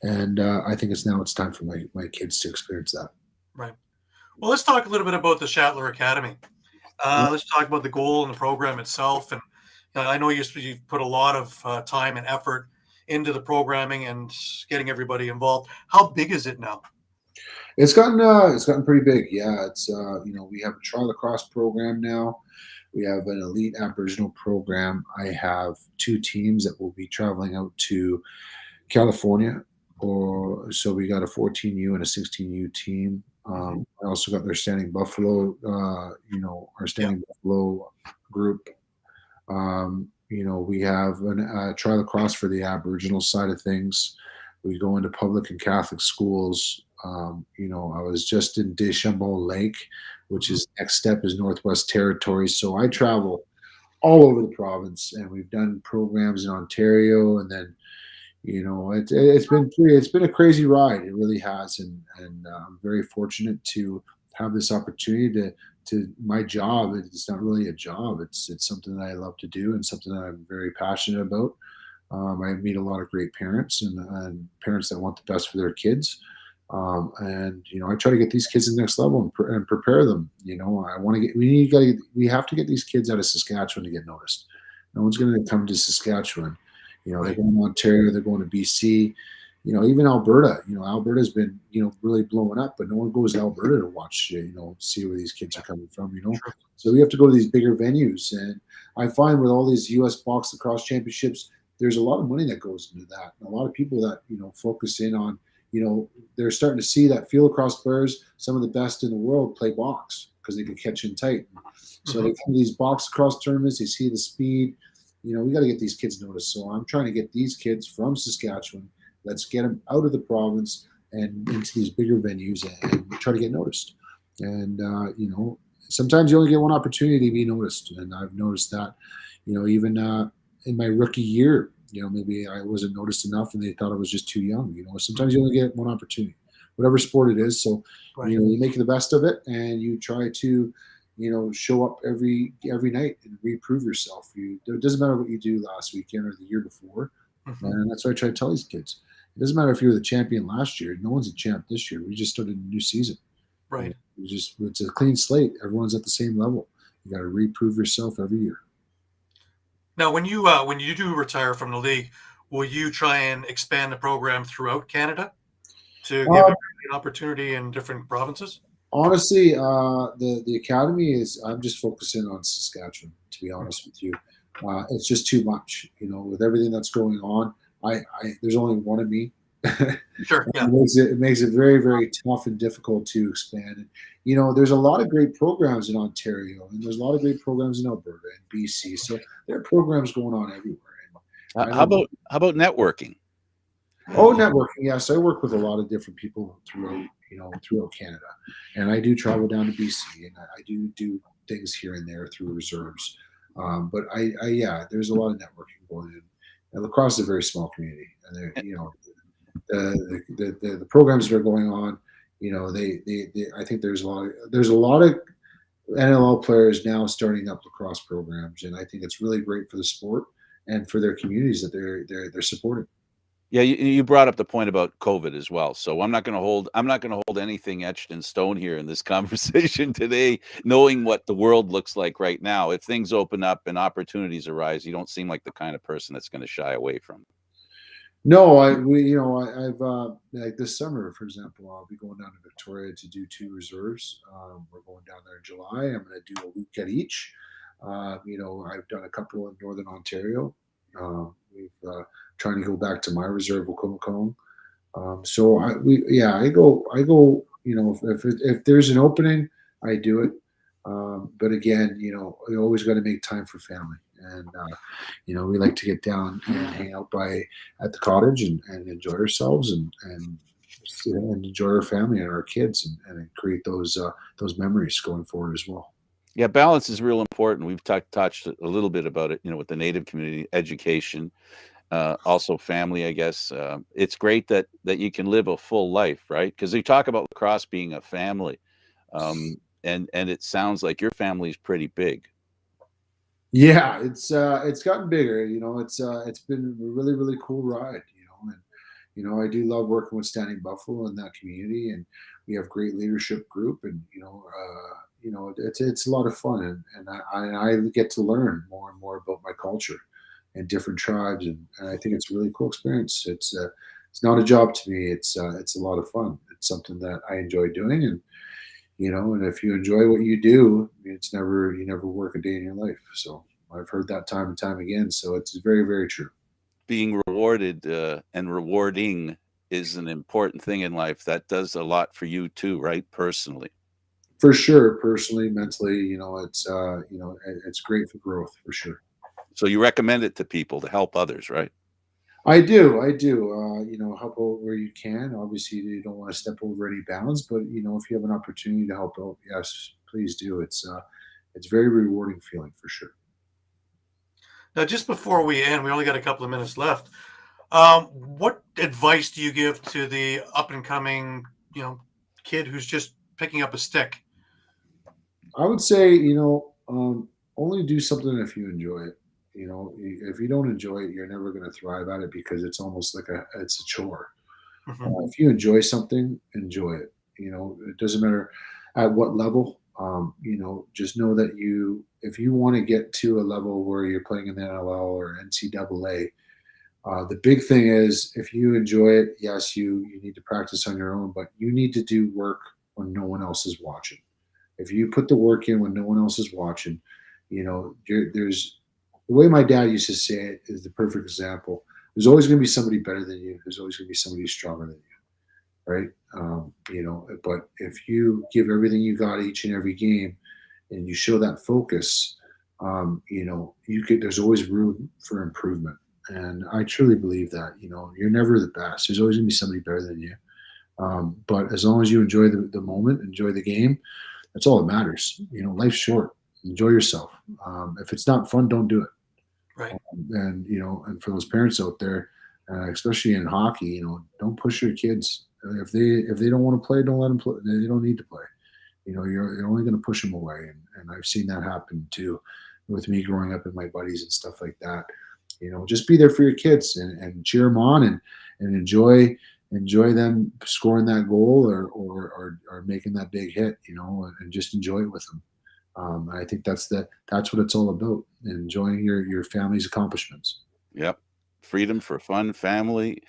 And I think it's time for my kids to experience that. Right. Well, let's talk a little bit about the Shattler Academy. Let's talk about the goal and the program itself. And I know you've put a lot of time and effort into the programming and getting everybody involved. How big is it now? It's gotten pretty big. Yeah, it's we have a tri lacrosse program now. We have an elite Aboriginal program. I have two teams that will be traveling out to California, or so we got a 14U and a 16U team. I also got their Standing Buffalo, our Yeah. Standing Buffalo group. We have a tri lacrosse for the Aboriginal side of things. We go into public and Catholic schools. I was just in Deschambault Lake, which is next step is Northwest Territories. So I travel all over the province, and we've done programs in Ontario, and then it's been a crazy ride. It really has, and I'm very fortunate to have this opportunity to my job. It's not really a job. It's something that I love to do and something that I'm very passionate about. I meet a lot of great parents and parents that want the best for their kids. I try to get these kids to the next level and prepare them. I want to get we have to get these kids out of Saskatchewan to get noticed. No one's going to come to Saskatchewan. They're Right. going to Ontario, they're going to BC, even Alberta. Alberta's been, really blowing up, but no one goes to Alberta to watch, see where these kids are coming from. True. So we have to go to these bigger venues. And I find with all these US box lacrosse championships, there's a lot of money that goes into that. And a lot of people that, focus in on, they're starting to see that field lacrosse players, some of the best in the world, play box because they can catch in tight. So they come to these box lacrosse tournaments, they see the speed. We got to get these kids noticed. So I'm trying to get these kids from Saskatchewan. Let's get them out of the province and into these bigger venues and try to get noticed. And, sometimes you only get one opportunity to be noticed. And I've noticed that, even in my rookie year, maybe I wasn't noticed enough and they thought I was just too young. Sometimes you only get one opportunity, whatever sport it is. So, Right. you make the best of it and you try to, show up every night and reprove yourself. It doesn't matter what you do last weekend or the year before. Mhm. And that's what I try to tell these kids. It doesn't matter if you were the champion last year. No one's a champ this year. We just started a new season. Right. It's a clean slate. Everyone's at the same level. You got to reprove yourself every year. Now, when you do retire from the league, will you try and expand the program throughout Canada to give everybody an opportunity in different provinces? Honestly, the academy is. I'm just focusing on Saskatchewan. To be honest with you, it's just too much. With everything that's going on, I there's only one of me. Sure. Yeah. It makes it very, very tough and difficult to expand. And there's a lot of great programs in Ontario, and there's a lot of great programs in Alberta and BC. So there are programs going on everywhere. And I How know- about networking? networking? Yes, I work with a lot of different people throughout Canada, and I do travel down to BC, and I do things here and there through reserves. But there's a lot of networking going on. And lacrosse is a very small community, and the programs that are going on, I think there's a lot of NLL players now starting up lacrosse programs, and I think it's really great for the sport and for their communities that they're supporting. Yeah, you brought up the point about COVID as well. So I'm not going to hold anything etched in stone here in this conversation today, knowing what the world looks like right now. If things open up and opportunities arise, you don't seem like the kind of person that's going to shy away from. No, I've like this summer, for example, I'll be going down to Victoria to do 2 reserves. We're going down there in July. I'm going to do a week at each. I've done a couple in Northern Ontario. We've trying to go back to my reserve, Wacomico. So I go. If there's an opening, I do it. But again, you always got to make time for family, and we like to get down and hang out at the cottage and enjoy ourselves and enjoy our family and our kids and create those memories going forward as well. Yeah, balance is real important. We've touched a little bit about it, with the Native community, education, also family, I guess. It's great that you can live a full life, right? Because they talk about lacrosse being a family, and it sounds like your family is pretty big. Yeah, it's gotten bigger. It's been a really really cool ride. I do love working with Standing Buffalo in that community, and we have great leadership group, and it's a lot of fun, and I get to learn more and more about my culture and different tribes, and I think it's a really cool experience. It's not a job to me. It's a lot of fun. It's something that I enjoy doing, and if you enjoy what you do, you never work a day in your life. So I've heard that time and time again. So it's very very true. Being rewarded and rewarding is an important thing in life. That does a lot for you too, right? Personally. For sure, personally, mentally, it's great for growth for sure. So you recommend it to people to help others, right? I do. Help out where you can. Obviously, you don't want to step over any bounds, but if you have an opportunity to help out, yes, please do. It's very rewarding feeling for sure. Now, just before we end, we only got a couple of minutes left. What advice do you give to the up and coming, kid who's just picking up a stick? I would say, only do something if you enjoy it. If you don't enjoy it, you're never going to thrive at it because it's almost like it's a chore. If you enjoy something, enjoy it. It doesn't matter at what level. Just know that if you want to get to a level where you're playing in the NLL or NCAA, the big thing is if you enjoy it, yes, you need to practice on your own, but you need to do work when no one else is watching. If you put the work in when no one else is watching, there's the way my dad used to say it is the perfect example. There's always going to be somebody better than you. There's always going to be somebody stronger than you, right? But if you give everything you got each and every game, and you show that focus, there's always room for improvement. And I truly believe that. You're never the best. There's always going to be somebody better than you. But as long as you enjoy the moment, enjoy the game, that's all that matters. Life's short. Enjoy yourself. If it's not fun, don't do it. Right. And for those parents out there, especially in hockey, don't push your kids. If they don't want to play, don't let them play. They don't need to play. You're only going to push them away. And I've seen that happen too with me growing up with my buddies and stuff like that. Just be there for your kids and cheer them on and enjoy them scoring that goal or making that big hit, and just enjoy it with them. I think that's what it's all about, enjoying your family's accomplishments. Yep. Freedom for fun, family,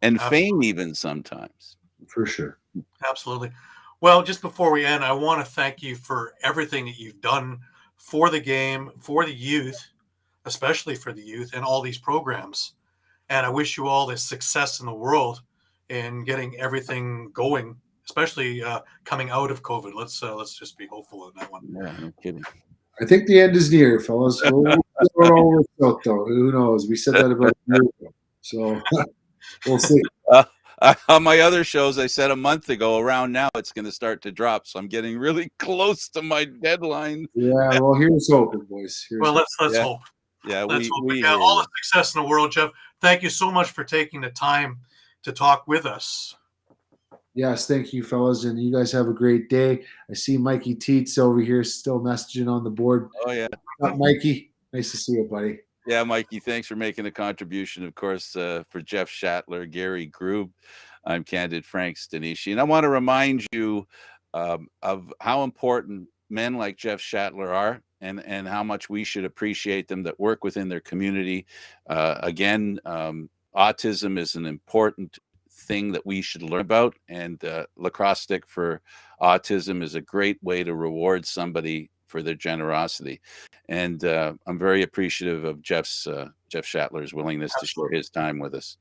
and Absolutely. fame even sometimes. For sure. Absolutely. Well, just before we end, I want to thank you for everything that you've done for the game, for the youth, especially for the youth, and all these programs. And I wish you all the success in the world in getting everything going, especially coming out of COVID. Let's just be hopeful on that one. Yeah, no kidding. I think the end is near, fellas. We'll though. Who knows? We said that about a year ago, so we'll see. On my other shows, I said a month ago, around now, it's going to start to drop. So I'm getting really close to my deadline. Yeah, well, here's hoping, boys. Let's hope. Yeah, let's hope. Yeah, all the success in the world, Jeff. Thank you so much for taking the time to talk with us. Yes, thank you, fellas, and you guys have a great day. I see Mikey Teets over here still messaging on the board. Oh yeah, Mikey, nice to see you, buddy. Yeah, Mikey, thanks for making a contribution. Of course, for Jeff Shattler, Gary Groob, I'm Candid Frank Stanisci. And I want to remind you of how important men like Jeff Shattler are, and how much we should appreciate them that work within their community. Again, autism is an important thing that we should learn about, and Lacrosse Stick for Autism is a great way to reward somebody for their generosity. And I'm very appreciative of Jeff Shattler's willingness to share his time with us.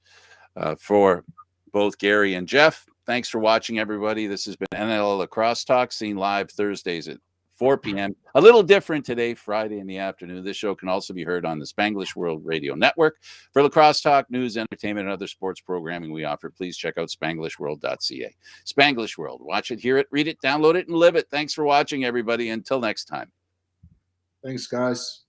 For both Gary and Jeff, thanks for watching, everybody. This has been NLL Lacrosse Talk, seen live Thursdays at 4 p.m. A little different today, Friday in the afternoon. This show can also be heard on the Spanglish World Radio Network. For Lacrosse Talk, news, entertainment, and other sports programming we offer, please check out SpanglishWorld.ca. Spanglish World. Watch it, hear it, read it, download it, and live it. Thanks for watching, everybody. Until next time. Thanks, guys.